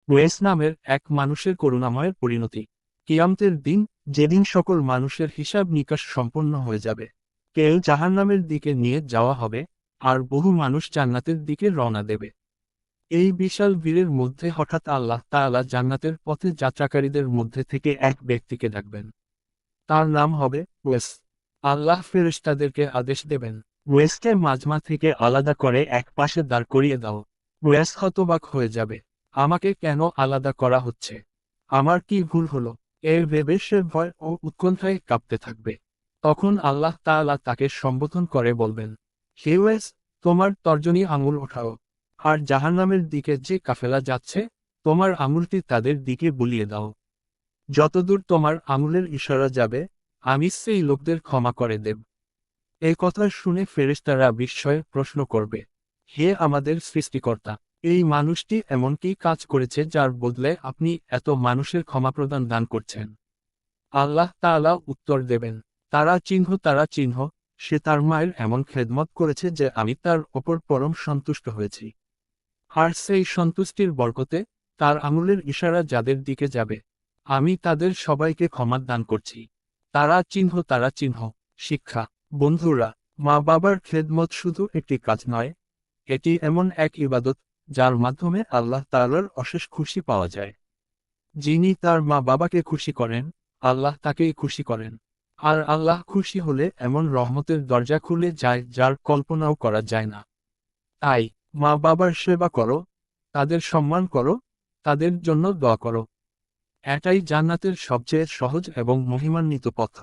ওয়েস নামের এক মানুষের করুণাময়ের পরিণতি। কিয়ামতের দিন, যেদিন সকল মানুষের হিসাব নিকাশ সম্পন্ন হয়ে যাবে, কেউ জাহান্নামের দিকে নিয়ে যাওয়া হবে, আর বহু মানুষ জান্নাতের দিকে রওনা দেবে। এই বিশাল ভিড়ের মধ্যে হঠাৎ আল্লাহ তাআলা জান্নাতের পথে যাত্রাকারীদের মধ্যে থেকে এক ব্যক্তিকে ডাকবেন। তার নাম হবে ওয়েস। আল্লাহ ফেরেশতাদেরকে আদেশ দেবেন, ওয়েসকে মাজমা থেকে আলাদা করে এক পাশে দাঁড় করিয়ে দাও। ওয়েস হতবাক হয়ে যাবে, আমাকে কেন আলাদা করা হচ্ছে? আমার কি ভুল হলো? এর ভেবে সে ভয় ও উৎকণ্ঠায় কাঁপতে থাকবে। তখন আল্লাহ তাআলা তাকে সম্বোধন করে বলবেন, হে ওয়েস, তোমার তর্জনী আঙুল ওঠাও। আর জাহান্নামের দিকে যে কাফেলা যাচ্ছে, তোমার আঙুলটি তাদের দিকে বুলিয়ে দাও। যতদূর তোমার আঙুলের ইশারা যাবে, আমি সেই লোকদের ক্ষমা করে দেব। এই কথা শুনে ফেরেশতারা বিস্ময়ে প্রশ্ন করবে, হে আমাদের সৃষ্টিকর্তা, এই মানুষটি এমন কি কাজ করেছে যার বদলে আপনি এত মানুষের ক্ষমাপ্রদান দান করছেন? আল্লাহ তাআলা উত্তর দেবেন, তারা চিহ্ন, সে তার মায়ের এমন খেদমত করেছে যে আমি তার ওপর পরম সন্তুষ্ট হয়েছি। আর সেই সন্তুষ্টির বরকতে তার আঙুলের ইশারা যাদের দিকে যাবে, আমি তাদের সবাইকে ক্ষমা দান করছি। তারা চিহ্ন। শিক্ষা। বন্ধুরা, মা বাবার খেদমত শুধু একটি কাজ নয়, এটি এমন এক ইবাদত যার মাধ্যমে আল্লাহ তাআলার অশেষ খুশি পাওয়া যায়। যিনি তার মা বাবাকে খুশি করেন, আল্লাহ তাকেই খুশি করেন। আর আল্লাহ খুশি হলে এমন রহমতের দরজা খুলে যায় যার কল্পনাও করা যায় না। তাই মা বাবার সেবা করো, তাদের সম্মান করো, তাদের জন্য দোয়া করো। এটাই জান্নাতের সবচেয়ে সহজ এবং মহিমান্বিত পথ।